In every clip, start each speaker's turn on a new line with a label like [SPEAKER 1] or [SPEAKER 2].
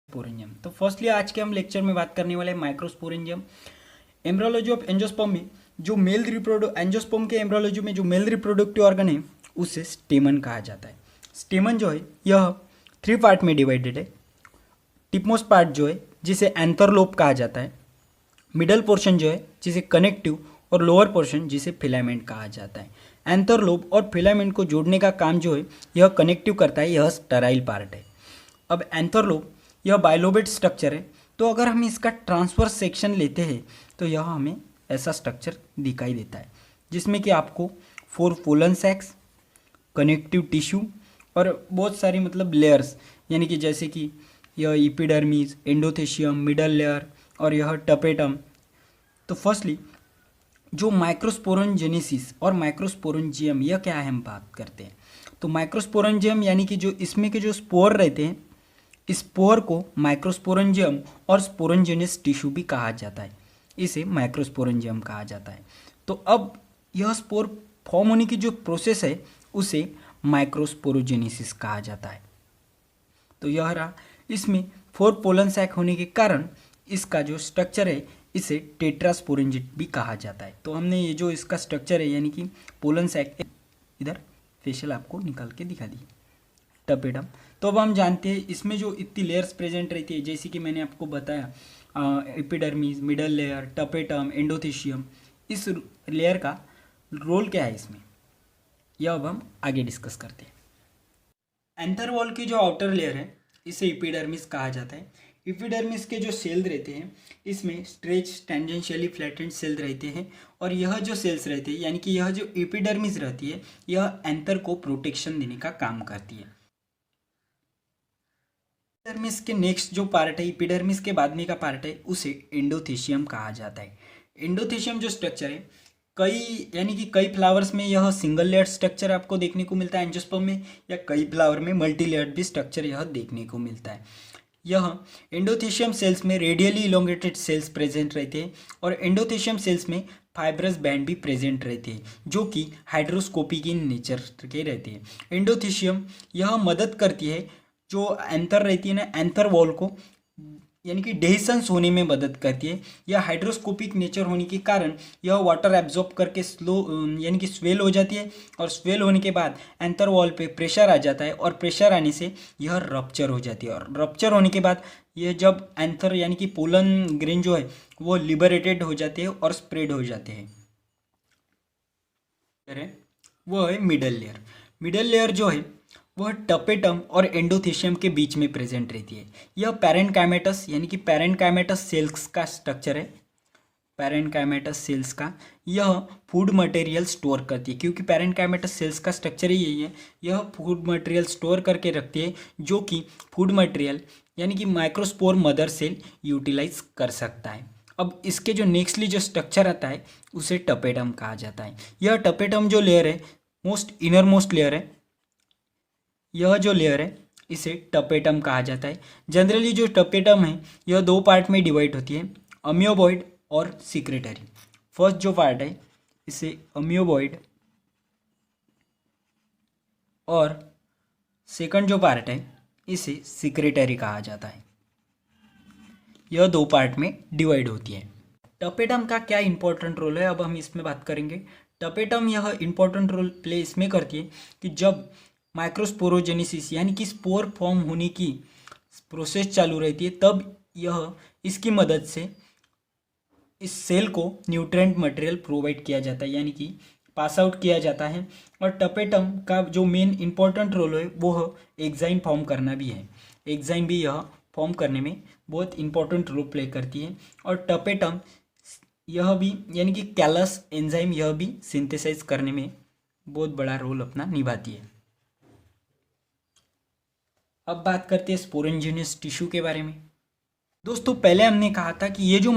[SPEAKER 1] Sporangium. तो firstly आज के हम लेक्चर में बात करने वाले हैं माइक्रोस्पोरेंजियम। एम्ब्रियोलॉजी ऑफ एंजियोस्पर्म में जो एंजियोस्पर्म के एम्ब्रियोलॉजी में जो मेल रिप्रोडक्टिव ऑर्गन है उसे स्टेमन कहा जाता है। स्टेमन जो है यह 3 पार्ट में डिवाइडेड है। टिपमोस्ट पार्ट जो है जिसे एंथरलोब कहा जाता है, मिडल पोर्शन जो है जिसे कनेक्टिव, और लोअर पोर्शन जिसे फिलामेंट कहा जाता है। एंथरलोब और फिलामेंट को जोड़ने का काम जो है यह कनेक्टिव करता है, यह स्टेराइल पार्ट है। अब एंथरलोब यह बाइलोबेट स्ट्रक्चर है, तो अगर हम इसका ट्रांसवर्स सेक्शन लेते हैं तो यह हमें ऐसा स्ट्रक्चर दिखाई देता है, जिसमें कि आपको 4 पोलन सैक्स, कनेक्टिव टिश्यू और बहुत सारी लेयर्स, यानी कि जैसे कि यह इपिडर्मिस, एंडोथेशियम, मिडल लेयर और यह टपेटम। तो फर्स्टली जो माइक्रोस्पोरेंजेनेसिस और माइक्रोस्पोरेंजियम यह क्या है हम बात करते हैं। तो माइक्रोस्पोरेंजियम यानी कि जो इसमें के जो स्पोर रहते हैं, स्पोर को माइक्रोस्पोरेंजियम और स्पोरेंजेनस टिश्यू भी कहा जाता है, इसे माइक्रोस्पोरेंजियम कहा जाता है। तो अब यह स्पोर फॉर्म होने की जो प्रोसेस है उसे माइक्रोस्पोरोजेनेसिस कहा जाता है। तो यह रहा, इसमें 4 पोलन सैक होने के कारण इसका जो स्ट्रक्चर है इसे टेट्रास्पोरेंजिट भी कहा जाता है। तो हमने ये जो इसका स्ट्रक्चर है यानी कि पोलन सैक, इधर फेशियल आपको निकाल के दिखा दी, टपेटम। तो अब हम जानते हैं इसमें जो इतनी लेयर्स प्रेजेंट रहती है, जैसे कि मैंने आपको बताया epidermis, middle layer, tapetum, endothecium, इस लेयर का रोल क्या है इसमें, यह अब हम आगे डिस्कस करते हैं। एंथर वॉल की जो आउटर लेयर है इसे एपिडर्मिस कहा जाता है। एपिडर्मिस के जो सेल रहते हैं इसमें स्ट्रेच टेंजेंशियली फ्लैटेंड सेल रहते हैं, और यह जो सेल्स रहते हैं यानी कि यह जो एपिडर्मिस रहती है यह एंथर को प्रोटेक्शन देने का काम करती है। एपिडर्मिस के नेक्स्ट जो पार्ट है, एपिडर्मिस के बाद में का पार्ट है, उसे एंडोथेशियम कहा जाता है। एंडोथेशियम जो स्ट्रक्चर है कई फ्लावर्स में यह सिंगल लेयर स्ट्रक्चर आपको देखने को मिलता है एंजियोस्पर्म में, या कई फ्लावर में मल्टी लेयर्ड भी स्ट्रक्चर यह देखने को मिलता है। यह एंडोथेशियम सेल्स में रेडियली इलोंगेटेड सेल्स प्रेजेंट रहते हैं, और एंडोथेशियम सेल्स में फाइब्रस बैंड भी प्रेजेंट रहते हैं जो कि हाइड्रोस्कोपिक इन नेचर के रहते हैं। एंडोथेशियम यह मदद करती है जो एंथर रहती है ना, एंथर वॉल को यानी कि डेहिसंस होने में मदद करती है। यह हाइड्रोस्कोपिक नेचर होने के कारण यह वाटर एब्जॉर्ब करके स्लो यानी कि स्वेल हो जाती है, और स्वेल होने के बाद एंथर वॉल पे प्रेशर आ जाता है, और प्रेशर आने से यह रप्चर हो जाती है, और रप्चर होने के बाद यह जब एंथर यानी कि पोलन ग्रेन जो है वो लिबरेटेड हो जाते हैं और स्प्रेड हो जाते हैं। वो है मिडल लेयर। मिडल लेयर जो है वह टपेटम और एंडोथेशियम के बीच में प्रेजेंट रहती है। यह पैरेन्काइमेटस यानी कि पैरेन्काइमेटस सेल्स का स्ट्रक्चर है। पैरेन्काइमेटस सेल्स का यह फूड मटेरियल स्टोर करती है, क्योंकि पैरेन्काइमेटस सेल्स का स्ट्रक्चर ही यही है, यह फूड मटेरियल स्टोर करके रखती है, जो कि फूड मटेरियल यानी कि माइक्रोस्पोर मदर सेल यूटिलाइज कर सकता है। अब इसके जो नेक्स्टली जो स्ट्रक्चर आता है उसे टपेटम कहा जाता है। यह टपेटम जो लेयर है इनर मोस्ट लेयर है, यह जो लेयर है इसे टपेटम कहा जाता है। जनरली जो टपेटम है यह 2 पार्ट में डिवाइड होती है, अम्योबॉइड और सिक्रेटरी। फर्स्ट जो पार्ट है इसे अम्योबॉइड, और सेकंड जो पार्ट है इसे सिक्रेटरी कहा जाता है। यह 2 पार्ट में डिवाइड होती है। टपेटम का क्या इंपॉर्टेंट रोल है, अब हम इसमें बात करेंगे। टपेटम यह इंपॉर्टेंट रोल प्ले इसमें करती है कि जब माइक्रोस्पोरोजेनेसिस यानी कि स्पोर फॉर्म होने की प्रोसेस चालू रहती है, तब यह इसकी मदद से इस सेल को न्यूट्रिएंट मटेरियल प्रोवाइड किया जाता है, यानी कि पास आउट किया जाता है। और टपेटम का जो मेन इंपॉर्टेंट रोल है वो एग्जाइम फॉर्म करना भी है। एग्जाइम भी यह फॉर्म करने में बहुत इंपॉर्टेंट रोल प्ले करती है, और टपेटम यह भी यानी कि कैलस एंजाइम यह भी सिंथेसाइज करने में बहुत बड़ा रोल अपना निभाती है। अब बात करते हैं स्पोरेंजेनस टिश्यू के बारे में। दोस्तों पहले हमने कहा था कि ये जो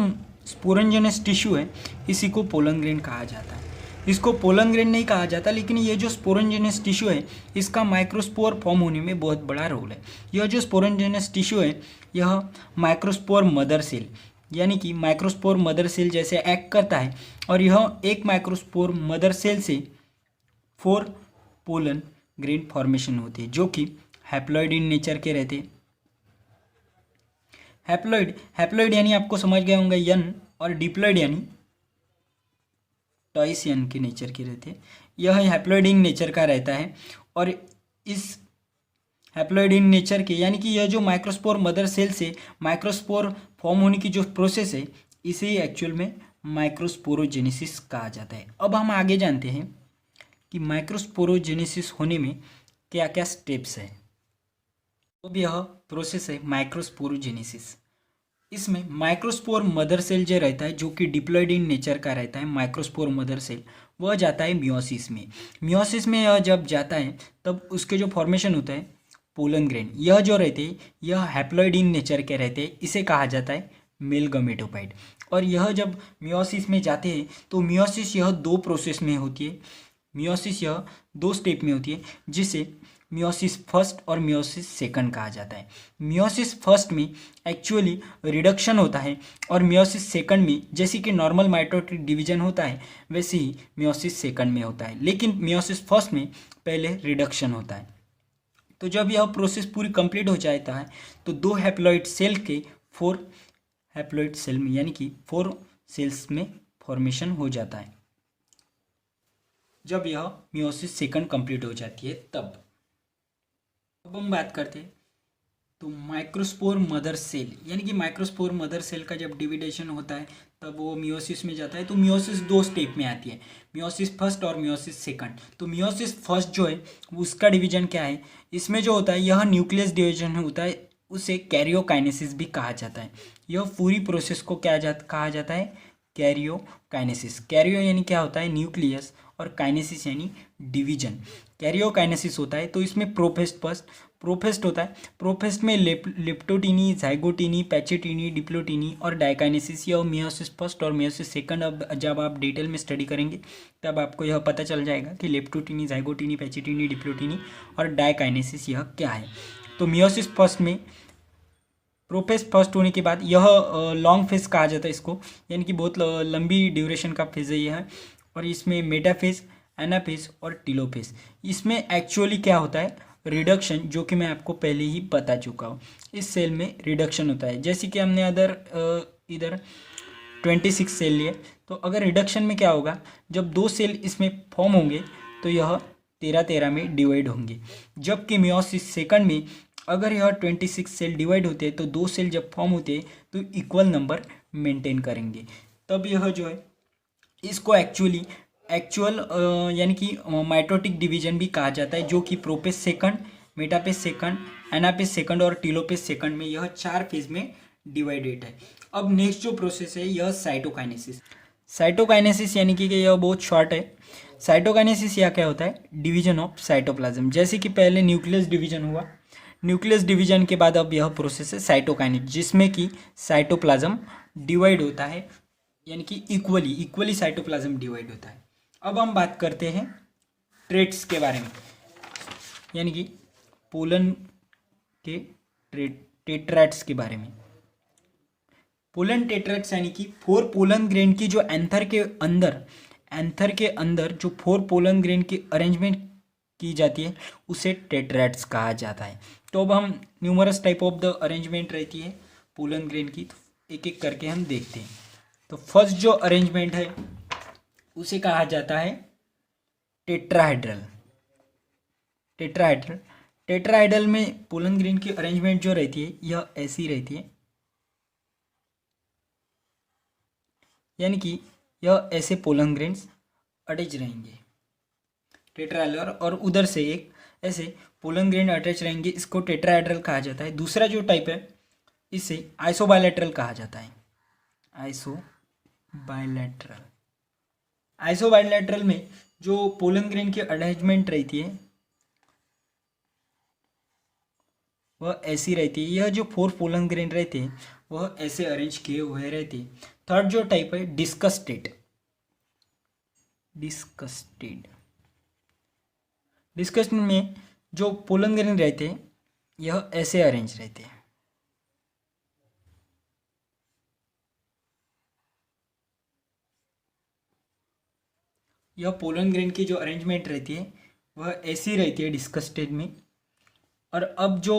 [SPEAKER 1] स्पोरेंजेनस टिश्यू है इसी को पोलन ग्रेन कहा जाता है। इसको पोलन ग्रेन नहीं कहा जाता, लेकिन ये जो स्पोरेंजेनस टिश्यू है इसका माइक्रोस्पोर फॉर्म होने में बहुत बड़ा रोल है। यह जो स्पोरेंजेनस टिश्यू है यह माइक्रोस्पोर मदर सेल यानी कि माइक्रोस्पोर मदर सेल जैसे एक्ट करता है, और यह एक माइक्रोस्पोर मदर सेल से 4 पोलन ग्रेन फॉर्मेशन होती है, जो कि हैप्लॉइड इन नेचर के रहते हैं। हैप्लॉइड, हैप्लॉइड यानी आपको समझ गए होंगे यन, और डिप्लॉइड यानी टॉइस यन के नेचर के रहते हैं। यह हैप्लॉइड इन नेचर का रहता है। और इस हैप्लॉइड इन नेचर के यानी कि यह जो माइक्रोस्पोर मदर सेल से माइक्रोस्पोर फॉर्म होने की जो प्रोसेस है, इसे ही एक्चुअल में माइक्रोस्पोरोजेनेसिस कहा जाता है। अब हम आगे जानते हैं कि माइक्रोस्पोरोजेनेसिस होने में क्या क्या स्टेप्स है। अब यह प्रोसेस है माइक्रोस्पोरोजेनेसिस। इसमें माइक्रोस्पोर मदर सेल जो रहता है, जो कि डिप्लॉइड इन नेचर का रहता है, माइक्रोस्पोर मदर सेल, वह जाता है मियोसिस में। मियोसिस में यह जब जाता है तब उसके जो फॉर्मेशन होता है पोलन ग्रेन, यह जो रहते हैं यह हैप्लॉइड इन नेचर के रहते हैं। इसे कहा जाता है मेल गमेटोफाइट। और यह जब मियोसिस में जाते हैं तो मियोसिस यह दो प्रोसेस में होती है। मियोसिस यह दो स्टेप में होती है, जिसे मियोसिस फर्स्ट और मियोसिस सेकंड कहा जाता है। मियोसिस फर्स्ट में एक्चुअली रिडक्शन होता है, और मियोसिस सेकंड में जैसे कि नॉर्मल माइटोटिक डिवीजन होता है वैसे ही मियोसिस सेकंड में होता है, लेकिन मियोसिस फर्स्ट में पहले रिडक्शन होता है। तो जब यह प्रोसेस पूरी कंप्लीट हो जाता है तो दो हैप्लॉइड सेल के 4 हैप्लॉइड सेल में यानी कि 4 सेल्स में फॉर्मेशन हो जाता है जब यह मियोसिस सेकंड कंप्लीट हो जाती है तब। अब हम बात करते हैं तो माइक्रोस्पोर मदर सेल, यानी कि माइक्रोस्पोर मदर सेल का जब डिविडेशन होता है तब वो मियोसिस में जाता है। तो मियोसिस दो स्टेप में आती है, मियोसिस फर्स्ट और मियोसिस सेकंड। तो मियोसिस फर्स्ट जो है उसका डिवीजन क्या है, इसमें जो होता है यह न्यूक्लियस डिवीजन होता है, उसे कैरियोकाइनेसिस भी कहा जाता है। यह पूरी प्रोसेस को कहा जाता है कैरियोकाइनेसिस। कैरियो यानी क्या होता है न्यूक्लियस, और काइनेसिस यानी डिवीजन। कैरियोकाइनेसिस होता है तो इसमें प्रोफेस्ट होता है। प्रोफेस्ट में लेप्टोटीनी, जाइगोटीनी, पैचेटीनी, डिप्लोटीनी और डाइकाइनेसिस, यह मियोसिस फर्स्ट और मियोसिस सेकंड। अब जब आप डिटेल में स्टडी करेंगे तब आपको यह पता चल जाएगा कि लेप्टोटीनी, जाइगोटीनी, पैचेटीनी, डिप्लोटीनी और डाइकाइनेसिस यह क्या है। तो मियोसिस फर्स्ट में प्रोफेज फर्स्ट होने के बाद यह लॉन्ग फेज कहा जाता है इसको, यानी कि बहुत लंबी ड्यूरेशन का फेज है यह। और इसमें मेटाफेज, एनाफेज और टीलोफेज। इसमें एक्चुअली क्या होता है रिडक्शन, जो कि मैं आपको पहले ही बता चुका हूँ। इस सेल में रिडक्शन होता है, जैसे कि हमने इधर 26 सेल लिए, तो अगर रिडक्शन में क्या होगा, जब दो सेल इसमें फॉर्म होंगे तो यह 13-13 में डिवाइड होंगे। जबकि मियोसिस सेकंड में अगर यह 26 सेल डिवाइड होते हैं तो दो सेल जब फॉर्म होते हैं तो इक्वल नंबर मेंटेन करेंगे। तब यह जो है इसको एक्चुअल यानी कि माइटोटिक डिवीजन भी कहा जाता है, जो कि प्रोपेज सेकंड, मेटापेज सेकंड, एनापेज सेकंड और टीलोपेज सेकंड में यह 4 फेज में डिवाइडेड है। अब नेक्स्ट जो प्रोसेस है यह साइटोकाइनेसिस। साइटोकाइनेसिस यानी कि यह बहुत शॉर्ट है। साइटोकाइनेसिस यह क्या होता है डिवीजन ऑफ साइटोप्लाज्म। जैसे कि पहले न्यूक्लियस डिवीजन हुआ, न्यूक्लियस डिवीजन के बाद अब यह प्रोसेस है साइटोकाइनेसिस, जिसमें कि साइटोप्लाज्म डिवाइड होता है, यानी कि इक्वली साइटोप्लाज्म डिवाइड होता है। अब हम बात करते हैं ट्रेट्स के बारे में, यानी कि पोलन के टेट्रैट्स के बारे में। पोलन टेट्रैट्स यानी कि 4 पोलन ग्रेन की जो एंथर के अंदर जो 4 पोलन ग्रेन की अरेंजमेंट की जाती है उसे टेट्रैट्स कहा जाता है। तो अब हम numerous type of the arrangement रहती है पोलन ग्रेन की, तो एक एक करके हम देखते हैं। तो फर्स्ट जो अरेंजमेंट है उसे कहा जाता है टेट्राहेड्रल। टेट्राहेड्रल में पोलन ग्रेन की अरेंजमेंट जो रहती है यह ऐसी रहती है, यानी कि यह ऐसे पोलन ग्रेन्स अटैच रहेंगे टेट्राहेड्रल, और उधर से एक ऐसे पोलन ग्रेन अटैच रहेंगे, इसको टेट्राहेड्रल कहा जाता है। दूसरा जो टाइप है इसे आइसोबायलैटरल कहा जाता है। आइसोबायलैटरल में जो पोलन ग्रेन की अरेंजमेंट रहती है वह ऐसी रहती है। यह जो 4 पोलन ग्रेन रहते हैं वह ऐसे अरेंज किए हुए रहते हैं। थर्ड जो टाइप है डिस्कस्टेड में जो पोलन ग्रेन रहते हैं यह ऐसे अरेंज रहते हैं। यह पोलन ग्रेन की जो अरेंजमेंट रहती है वह ऐसी रहती है डिस्कस्टेड में। और अब जो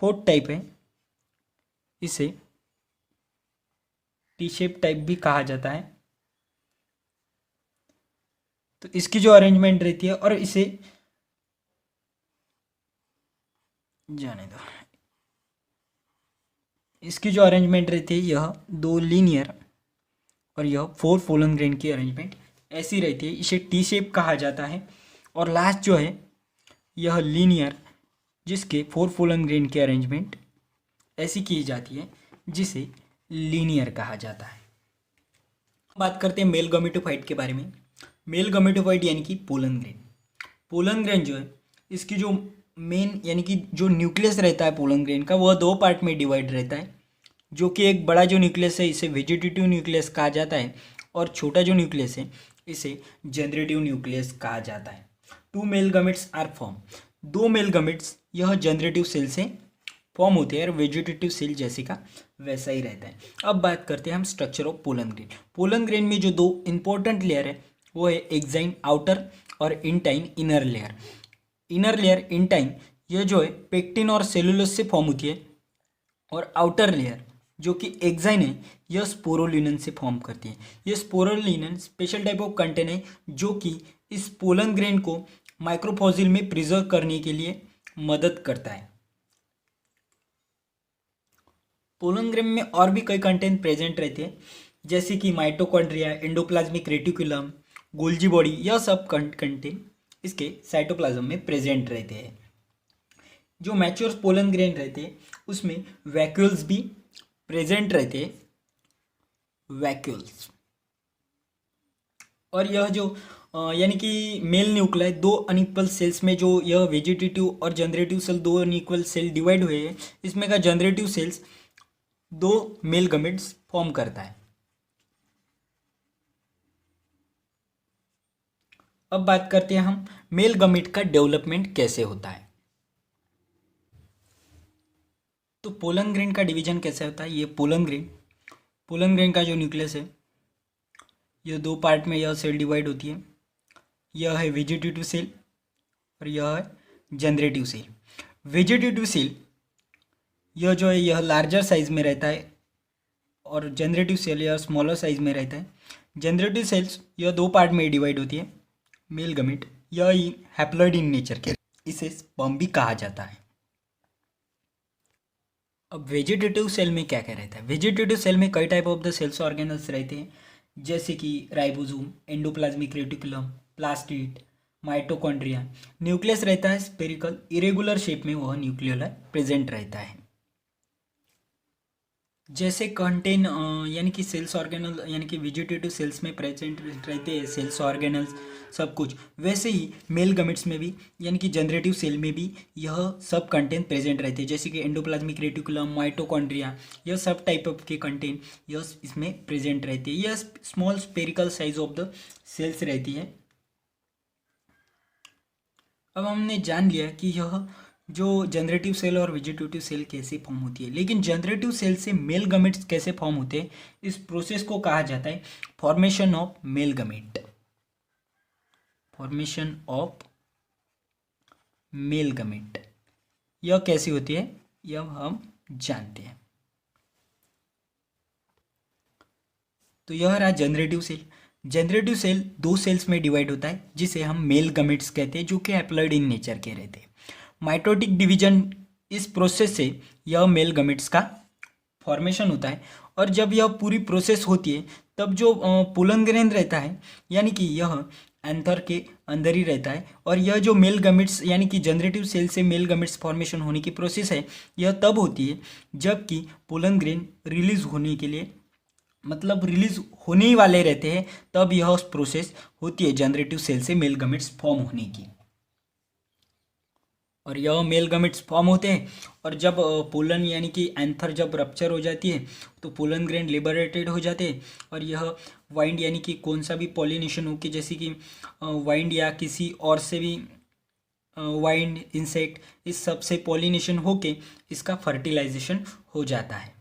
[SPEAKER 1] फोर्थ टाइप है इसे टी शेप टाइप भी कहा जाता है। तो इसकी जो अरेंजमेंट रहती है, और इसे जाने दो, इसकी जो अरेंजमेंट रहती है यह 2 लीनियर और यह 4 फॉलन ग्रेन की अरेंजमेंट ऐसी रहती है, इसे टी शेप कहा जाता है। और लास्ट जो है यह लीनियर, जिसके 4 फॉलन ग्रेन की अरेंजमेंट ऐसी की जाती है जिसे लीनियर कहा जाता है। बात करते हैं मेल गमेटोफाइट के बारे में। मेल गमेटोफाइट यानी कि पोलन ग्रेन। पोलन ग्रेन जो है, इसकी जो मेन यानी कि जो न्यूक्लियस रहता है पोलन ग्रेन का, वह 2 पार्ट में डिवाइड रहता है, जो कि एक बड़ा जो न्यूक्लियस है इसे वेजिटेटिव न्यूक्लियस कहा जाता है, और छोटा जो न्यूक्लियस है इसे जनरेटिव न्यूक्लियस कहा जाता है। 2 male gametes are form. 2 male gametes यह जनरेटिव सेल से फॉर्म होते हैं और वेजिटेटिव सेल जैसे का वैसा ही रहता है। अब बात करते हैं हम structure of pollen grain. Pollen grain में जो 2 इंपॉर्टेंट लेयर है वो है एक्साइन आउटर और intine inner layer. Inner layer intine यह जो है पेक्टिन और सेलुलोज से फॉर्म होती है, और आउटर लेयर जो कि एक्साइन है यह स्पोरोलिनन से फॉर्म करती है। यह स्पोरोलिनन स्पेशल टाइप ऑफ कंटेंट है जो कि इस पोलन ग्रेन को माइक्रोफॉसिल में प्रिजर्व करने के लिए मदद करता है। पोलन ग्रेन में और भी कई कंटेंट प्रेजेंट रहते हैं, जैसे कि mitochondria, endoplasmic reticulum, Golgi body, यह सब कंटेंट इसके साइटोप्लाज्म में प्रेजेंट रहते हैं। जो मैच्योर पोलन ग्रेन रहते हैं उसमें वैक्यूल्स भी प्रेजेंट रहते हैं, वैक्यूल्स। और यह जो यानी कि मेल न्यूक्लियाई 2 अनइक्वल सेल्स में जो यह वेजिटेटिव और generative cell 2 unequal cell divide हुए हैं, इसमें का generative cells 2 male gametes form करता है। अब बात करते हैं हम मेल गमेट का डेवलपमेंट कैसे होता है। तो पोलन ग्रेन का डिवीजन कैसे होता है। ये पोलन ग्रेन का जो न्यूक्लियस है यह 2 पार्ट में यह सेल डिवाइड होती है। यह है वेजिटेटिव सेल और यह है जनरेटिव सेल। वेजिटेटिव सेल यह जो है यह लार्जर साइज में रहता है, और जनरेटिव सेल यह स्मॉलर साइज में रहता है। जनरेटिव सेल्स यह 2 पार्ट में डिवाइड होती है। मेल गमेट यह हैप्लॉइड इन नेचर के, इसे स्पर्म भी कहा जाता है। अब वेजिटेटिव सेल में क्या क्या रहता है। वेजिटेटिव सेल में कई type of the cells organelles रहते हैं, जैसे कि ribosome, endoplasmic reticulum, plastid, mitochondria. Nucleus रहता है स्पेरिकल, इरेगुलर शेप में वह न्यूक्लियोलाई प्रेजेंट रहता है। जैसे कंटेन यानी कि सेल्स ऑर्गेनल यानी कि वेजिटेटिव सेल्स में प्रेजेंट रहते हैं सेल्स ऑर्गेनल्स सब कुछ, वैसे ही मेल गमेट्स में भी यानी कि जनरेटिव सेल में भी यह सब कंटेंट प्रेजेंट रहते हैं, जैसे कि एंडोप्लाज्मिक रेटिकुलम, माइटोकॉन्ड्रिया, यह सब टाइप ऑफ के कंटेंट यह इसमें प्रेजेंट रहते हैं। यह small spherical size of the cells रहती है। अब हमने जान लिया कि यह जो जनरेटिव सेल और वेजिटेटिव सेल कैसे फॉर्म होती है, लेकिन जनरेटिव सेल से मेल गमेट्स कैसे फॉर्म होते हैं, इस प्रोसेस को कहा जाता है formation of male gamete. Formation of male gamete यह कैसी होती है यह हम जानते हैं। तो यह रहा generative cell. Generative cell 2 cells में डिवाइड होता है, जिसे हम मेल गमेट्स कहते हैं, जो कि हैप्लॉइड इन नेचर के रहते हैं। माइटोटिक डिवीजन, इस प्रोसेस से यह मेल गमेट्स का फॉर्मेशन होता है, और जब यह पूरी प्रोसेस होती है तब जो पोलन ग्रेन रहता है यानी कि यह एंथर के अंदर ही रहता है, और यह जो मेल गमेट्स यानी कि जनरेटिव सेल से मेल गमेट्स फॉर्मेशन होने की प्रोसेस है यह तब होती है जबकि पोलन ग्रेन रिलीज होने के लिए मतलब रिलीज होने ही वाले रहते हैं, तब यह प्रोसेस होती है जनरेटिव सेल से मेल गमेट्स फॉर्म होने की। और यह मेल गमेट्स फॉर्म होते हैं, और जब पोलन यानी कि एंथर जब रप्चर हो जाती है तो पोलन ग्रेन लिबरेटेड हो जाते हैं, और यह वाइंड यानी कि कौन सा भी पॉलिनेशन हो के, जैसे कि वाइंड या किसी और से भी वाइंड, इंसेक्ट, इस सब से पॉलिनेशन होके इसका फर्टिलाइजेशन हो जाता है।